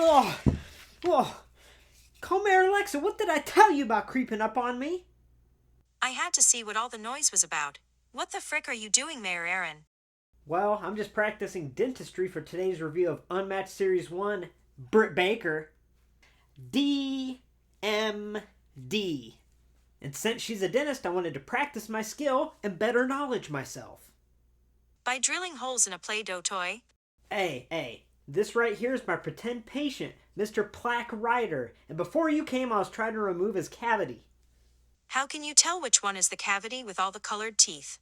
Oh, oh. Come here, Alexa. What did I tell you about creeping up on me? I had to see what all the noise was about. What the frick are you doing, Mayor Aaron? Well, I'm just practicing dentistry for today's review of Unmatched Series 1, Britt Baker. DMD. And since she's a dentist, I wanted to practice my skill and better knowledge myself. By drilling holes in a Play-Doh toy? Hey, this right here is my pretend patient, Mr. Plaque Ryder. And before you came, I was trying to remove his cavity. How can you tell which one is the cavity with all the colored teeth?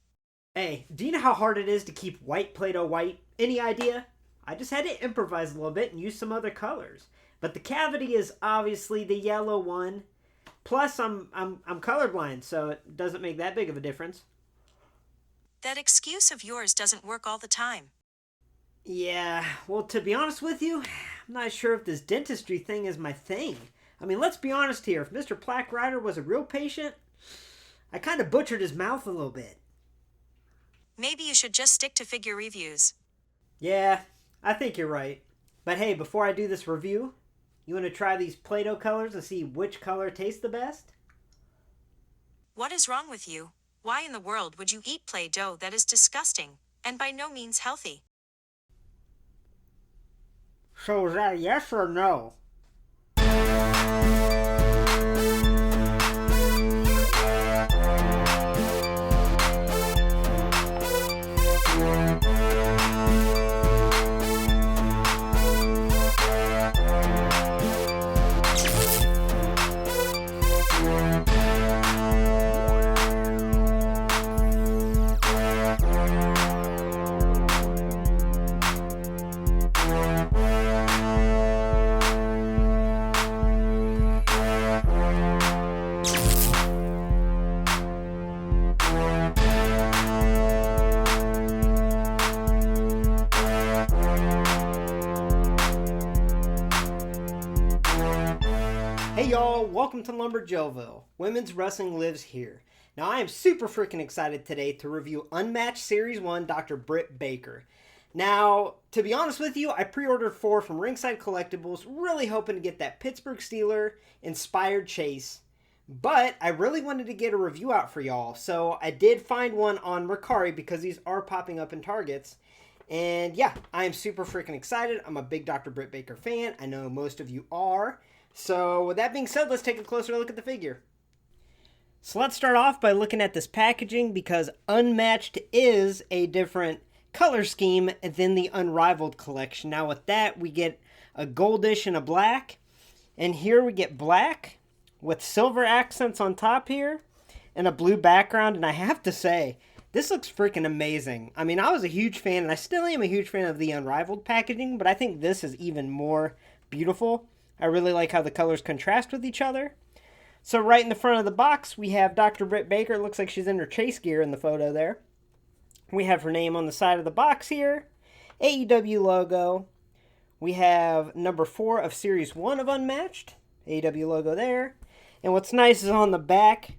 Hey, do you know how hard it is to keep white Play-Doh white? Any idea? I just had to improvise a little bit and use some other colors. But the cavity is obviously the yellow one. Plus, I'm colorblind, so it doesn't make that big of a difference. That excuse of yours doesn't work all the time. Yeah, well, to be honest with you, I'm not sure if this dentistry thing is my thing. I mean, let's be honest here. If Mr. Plaque Ryder was a real patient, I kind of butchered his mouth a little bit. Maybe you should just stick to figure reviews. Yeah, I think you're right. But hey, before I do this review, you want to try these Play-Doh colors and see which color tastes the best? What is wrong with you? Why in the world would you eat Play-Doh? That is disgusting, and by no means healthy. So is that yes or no? Hey y'all, welcome to LumberJillville. Women's wrestling lives here. Now I am super freaking excited today to review Unmatched Series 1 Dr. Britt Baker. Now, to be honest with you, I pre-ordered 4 from Ringside Collectibles, really hoping to get that Pittsburgh Steeler inspired chase. But I really wanted to get a review out for y'all, so I did find one on Mercari because these are popping up in Targets. And yeah, I am super freaking excited. I'm a big Dr. Britt Baker fan. I know most of you are. So with that being said, let's take a closer look at the figure. So let's start off by looking at this packaging because Unmatched is a different color scheme than the Unrivaled collection. Now with that, we get a goldish and a black. And here we get black with silver accents on top here and a blue background. And I have to say, this looks freaking amazing. I mean, I was a huge fan, and I still am a huge fan of the Unrivaled packaging, but I think this is even more beautiful. I really like how the colors contrast with each other. So right in the front of the box, we have Dr. Britt Baker. It looks like she's in her chase gear in the photo there. We have her name on the side of the box here. AEW logo. We have number 4 of Series 1 of Unmatched. AEW logo there. And what's nice is on the back,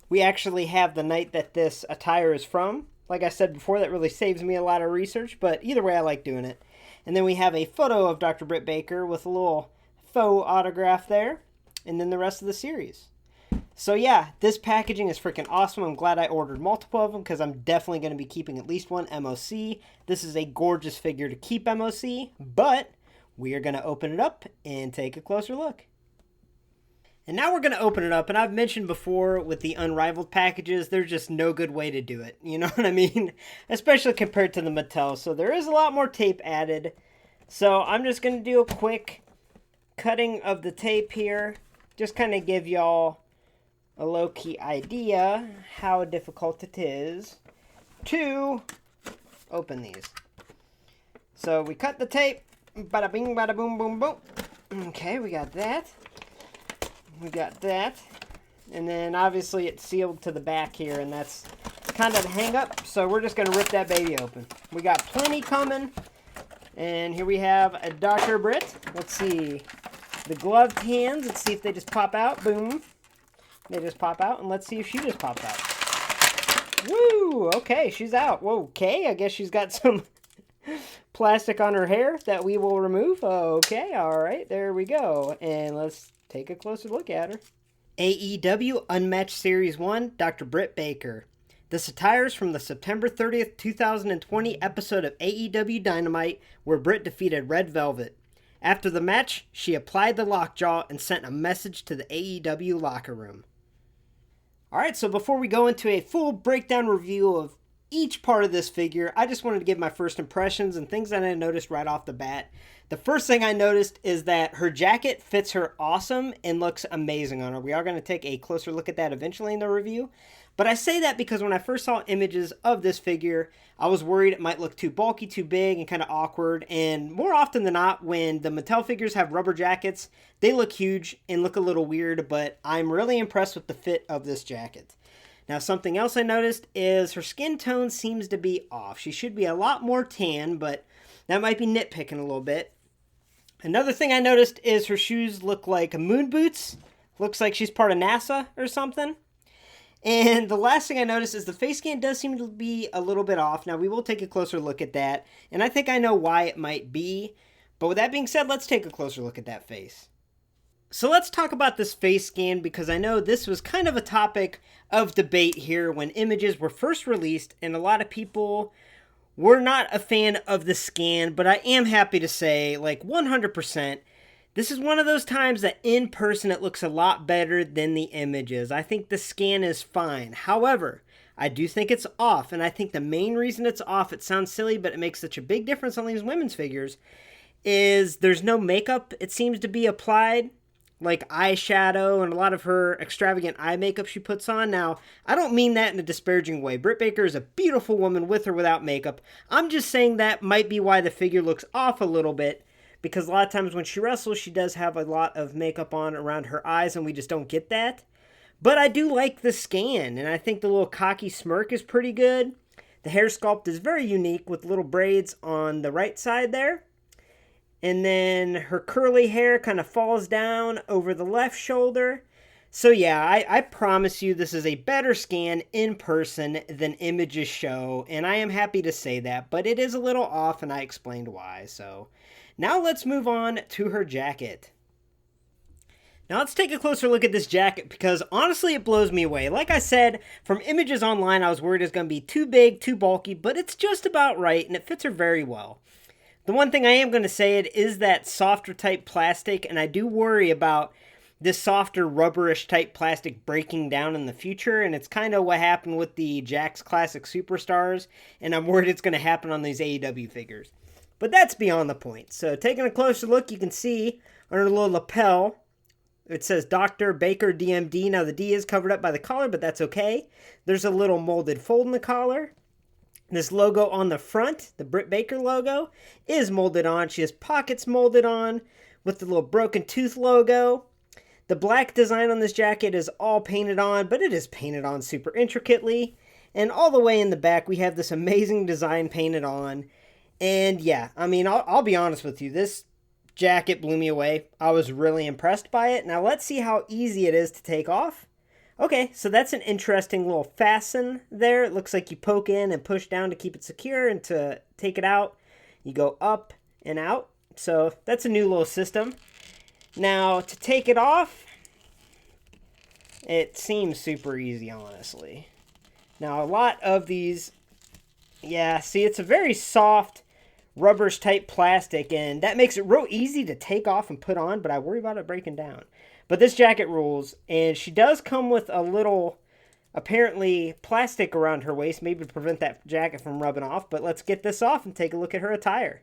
we actually have the night that this attire is from. Like I said before, that really saves me a lot of research, but either way, I like doing it. And then we have a photo of Dr. Britt Baker with a little faux autograph there, and then the rest of the series. So yeah, this packaging is freaking awesome. I'm glad I ordered multiple of them because I'm definitely going to be keeping at least one MOC. This is a gorgeous figure to keep MOC, but we are going to open it up and take a closer look. And now we're going to open it up, and I've mentioned before with the Unrivaled packages, there's just no good way to do it. You know what I mean? Especially compared to the Mattel. So there is a lot more tape added. So I'm just going to do a quick cutting of the tape here. Just kind of give y'all a low-key idea how difficult it is to open these. So we cut the tape. Bada bing, bada boom, boom, boom. Okay, we got that. We got that. And then obviously it's sealed to the back here, and that's kind of the hang up. So we're just going to rip that baby open. We got plenty coming. And here we have a Dr. Britt. Let's see. The gloved hands. Let's see if they just pop out. Boom. They just pop out. And let's see if she just pops out. Woo! Okay, she's out. Whoa, okay. I guess she's got some plastic on her hair that we will remove. Okay, all right, there we go. And let's take a closer look at her. AEW Unmatched Series 1, Dr. Britt Baker. This attire is from the September 30th, 2020 episode of AEW Dynamite, where Britt defeated Red Velvet. After the match, she applied the lockjaw and sent a message to the AEW locker room. Alright, so before we go into a full breakdown review of each part of this figure, I just wanted to give my first impressions and things that I noticed right off the bat. The first thing I noticed is that her jacket fits her awesome and looks amazing on her. We are going to take a closer look at that eventually in the review. But I say that because when I first saw images of this figure, I was worried it might look too bulky, too big, and kind of awkward. And more often than not, when the Mattel figures have rubber jackets, they look huge and look a little weird, but I'm really impressed with the fit of this jacket. Now, something else I noticed is her skin tone seems to be off. She should be a lot more tan, but that might be nitpicking a little bit. Another thing I noticed is her shoes look like moon boots. Looks like she's part of NASA or something. And the last thing I noticed is the face scan does seem to be a little bit off. Now, we will take a closer look at that, and I think I know why it might be. But with that being said, let's take a closer look at that face. So let's talk about this face scan, because I know this was kind of a topic of debate here when images were first released, and a lot of people were not a fan of the scan, but I am happy to say, like 100%, this is one of those times that in person it looks a lot better than the images. I think the scan is fine. However, I do think it's off, and I think the main reason it's off, it sounds silly, but it makes such a big difference on these women's figures, is there's no makeup, it seems to be applied, like eyeshadow and a lot of her extravagant eye makeup she puts on. Now, I don't mean that in a disparaging way. Britt Baker is a beautiful woman with or without makeup. I'm just saying that might be why the figure looks off a little bit, because a lot of times when she wrestles, she does have a lot of makeup on around her eyes, and we just don't get that. But I do like the scan, and I think the little cocky smirk is pretty good. The hair sculpt is very unique with little braids on the right side there. And then her curly hair kind of falls down over the left shoulder. So yeah, I promise you this is a better scan in person than images show, and I am happy to say that, but it is a little off, and I explained why. So now let's move on to her jacket. Now let's take a closer look at this jacket, because honestly it blows me away. Like I said, from images online I was worried it was going to be too big, too bulky, but it's just about right, and it fits her very well. The one thing I am going to say it is that softer type plastic, and I do worry about this softer rubberish type plastic breaking down in the future, and it's kind of what happened with the Jakks Classic Superstars, and I'm worried it's going to happen on these AEW figures. But that's beyond the point. So taking a closer look, you can see under the little lapel, it says Dr. Baker DMD. Now the D is covered up by the collar, but that's okay. There's a little molded fold in the collar. This logo on the front, the Britt Baker logo, is molded on. She has pockets molded on with the little broken tooth logo. The black design on this jacket is all painted on, but it is painted on super intricately. And all the way in the back, we have this amazing design painted on. And yeah, I mean, I'll be honest with you. This jacket blew me away. I was really impressed by it. Now let's see how easy it is to take off. Okay, so that's an interesting little fasten there. It looks like you poke in and push down to keep it secure, and to take it out, you go up and out. So that's a new little system. Now, to take it off, it seems super easy, honestly. Now, a lot of these, yeah, see, it's a very soft, rubberish type plastic, and that makes it real easy to take off and put on, but I worry about it breaking down. But this jacket rules, and she does come with a little, apparently, plastic around her waist, maybe to prevent that jacket from rubbing off. But let's get this off and take a look at her attire.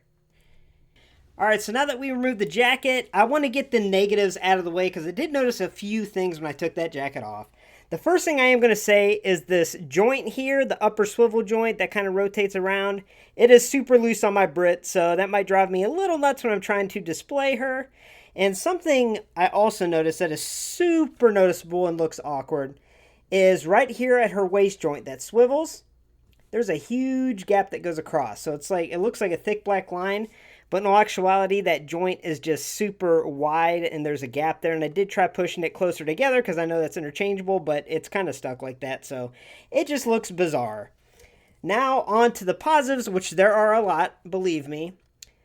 Alright, so now that we removed the jacket, I want to get the negatives out of the way, because I did notice a few things when I took that jacket off. The first thing I am going to say is this joint here, the upper swivel joint that kind of rotates around. It is super loose on my Brit, so that might drive me a little nuts when I'm trying to display her. And something I also noticed that is super noticeable and looks awkward is right here at her waist joint that swivels. There's a huge gap that goes across. So it's like, it looks like a thick black line, but in all actuality, that joint is just super wide and there's a gap there. And I did try pushing it closer together because I know that's interchangeable, but it's kind of stuck like that. So it just looks bizarre. Now on to the positives, which there are a lot, believe me.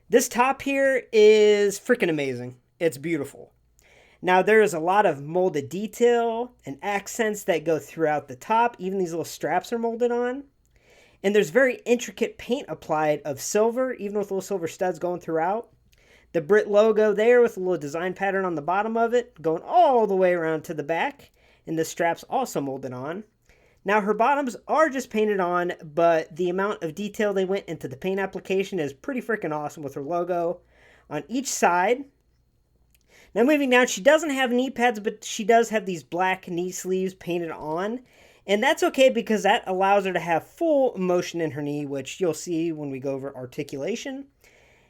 This top here is freaking amazing. It's beautiful. Now there is a lot of molded detail and accents that go throughout the top. Even these little straps are molded on. And there's very intricate paint applied of silver, even with little silver studs going throughout. The Britt logo there with a little design pattern on the bottom of it, going all the way around to the back. And the straps also molded on. Now her bottoms are just painted on, but the amount of detail they went into the paint application is pretty freaking awesome with her logo on each side. Now moving down, she doesn't have knee pads, but she does have these black knee sleeves painted on. And that's okay because that allows her to have full motion in her knee, which you'll see when we go over articulation.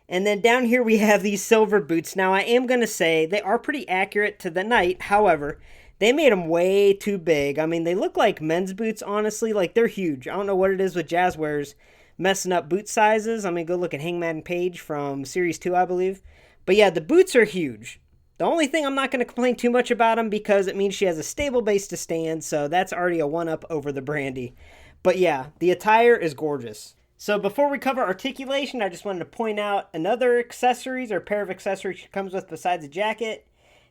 And then down here we have these silver boots. Now I am going to say they are pretty accurate to the night. However, they made them way too big. I mean, they look like men's boots, honestly. Like, they're huge. I don't know what it is with Jazwares messing up boot sizes. I mean, go look at Hangman Page from Series 2, I believe. But yeah, the boots are huge. The only thing I'm not going to complain too much about them because it means she has a stable base to stand, so that's already a one-up over the Brandy. But yeah, the attire is gorgeous. So before we cover articulation, I just wanted to point out another accessories or pair of accessories she comes with besides a jacket.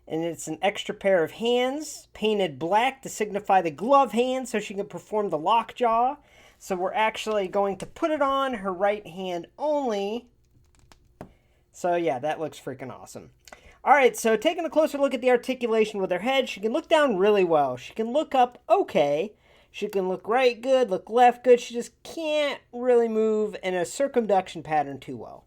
And it's an extra pair of hands, painted black to signify the glove hand so she can perform the lockjaw. So we're actually going to put it on her right hand only. So yeah, that looks freaking awesome. Alright, so taking a closer look at the articulation with her head, she can look down really well. She can look up okay. She can look right good, look left good. She just can't really move in a circumduction pattern too well.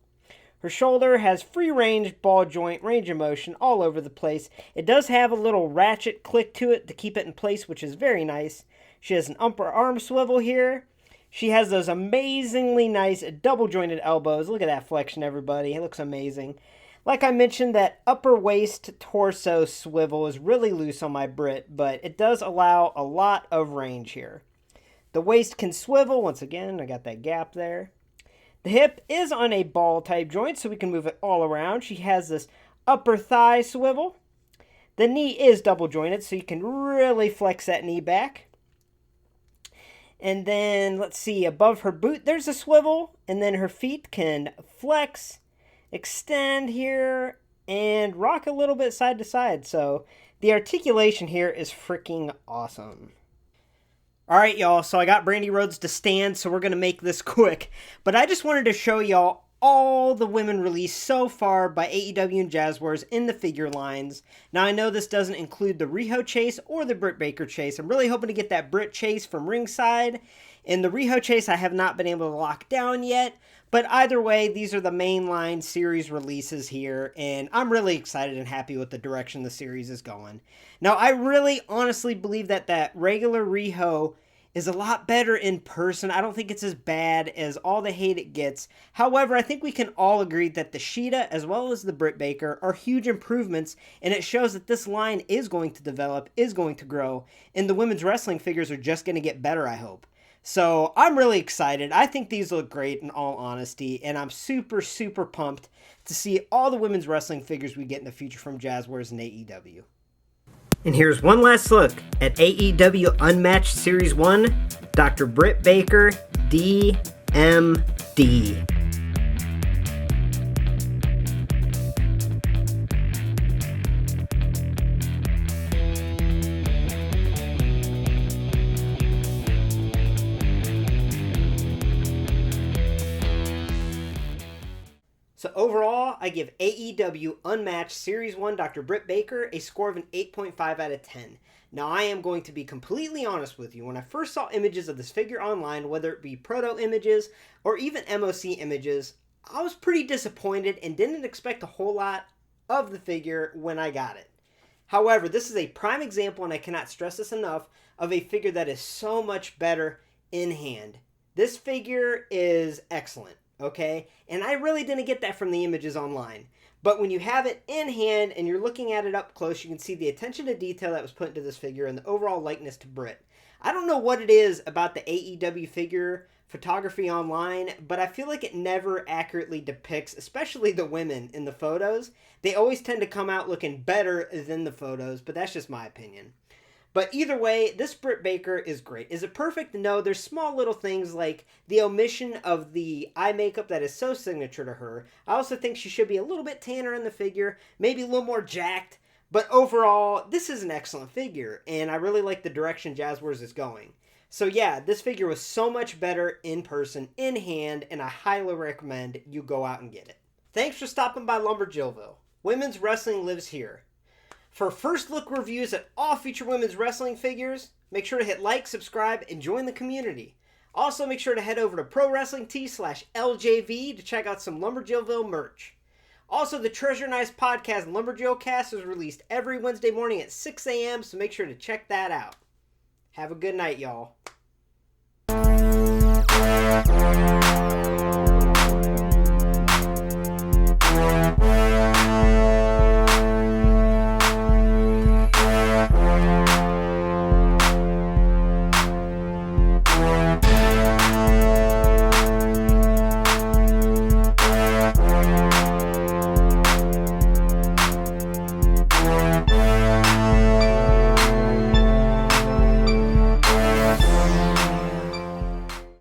Her shoulder has free range, ball joint, range of motion all over the place. It does have a little ratchet click to it to keep it in place, which is very nice. She has an upper arm swivel here. She has those amazingly nice double jointed elbows. Look at that flexion, everybody. It looks amazing. Like I mentioned, that upper waist torso swivel is really loose on my Brit, but it does allow a lot of range here. The waist can swivel. Once again, I got that gap there. The hip is on a ball type joint, so we can move it all around. She has this upper thigh swivel. The knee is double jointed, so you can really flex that knee back. And then, let's see, above her boot, there's a swivel. And then her feet can flex, extend here, and rock a little bit side to side. So the articulation here is freaking awesome. Alright, y'all, so I got Brandy Rhodes to stand, so we're going to make this quick. But I just wanted to show y'all all the women released so far by AEW and Jazwares in the figure lines. Now, I know this doesn't include the Riho chase or the Britt Baker chase. I'm really hoping to get that Britt chase from ringside. And the Riho chase I have not been able to lock down yet. But either way, these are the mainline series releases here, and I'm really excited and happy with the direction the series is going. Now, I really honestly believe that that regular Riho is a lot better in person. I don't think it's as bad as all the hate it gets. However, I think we can all agree that the Sheeta as well as the Britt Baker are huge improvements, and it shows that this line is going to develop, is going to grow, and the women's wrestling figures are just going to get better, I hope. So I'm really excited. I think these look great in all honesty, and I'm super, super pumped to see all the women's wrestling figures we get in the future from Jazwares and AEW. And here's one last look at AEW Unmatched Series 1, Dr. Britt Baker, DMD. So overall, I give AEW Unmatched Series 1 Dr. Britt Baker a score of an 8.5 out of 10. Now, I am going to be completely honest with you. When I first saw images of this figure online, whether it be proto images or even MOC images, I was pretty disappointed and didn't expect a whole lot of the figure when I got it. However, this is a prime example, and I cannot stress this enough, of a figure that is so much better in hand. This figure is excellent. Okay, and I really didn't get that from the images online. But when you have it in hand and you're looking at it up close, you can see the attention to detail that was put into this figure and the overall likeness to Britt. I don't know what it is about the AEW figure photography online, but I feel like it never accurately depicts, especially the women in the photos. They always tend to come out looking better than the photos, but that's just my opinion. But either way, this Britt Baker is great. Is it perfect? No, there's small little things like the omission of the eye makeup that is so signature to her. I also think she should be a little bit tanner in the figure, maybe a little more jacked. But overall, this is an excellent figure, and I really like the direction Jazwares is going. So yeah, this figure was so much better in person, in hand, and I highly recommend you go out and get it. Thanks for stopping by LumberJillville. Women's wrestling lives here. For first look reviews at all future women's wrestling figures, make sure to hit like, subscribe, and join the community. Also, make sure to head over to ProWrestlingT/LJV to check out some LumberJillville merch. Also, the Treasure Knives podcast LumberJillcast is released every Wednesday morning at 6 a.m., so make sure to check that out. Have a good night, y'all.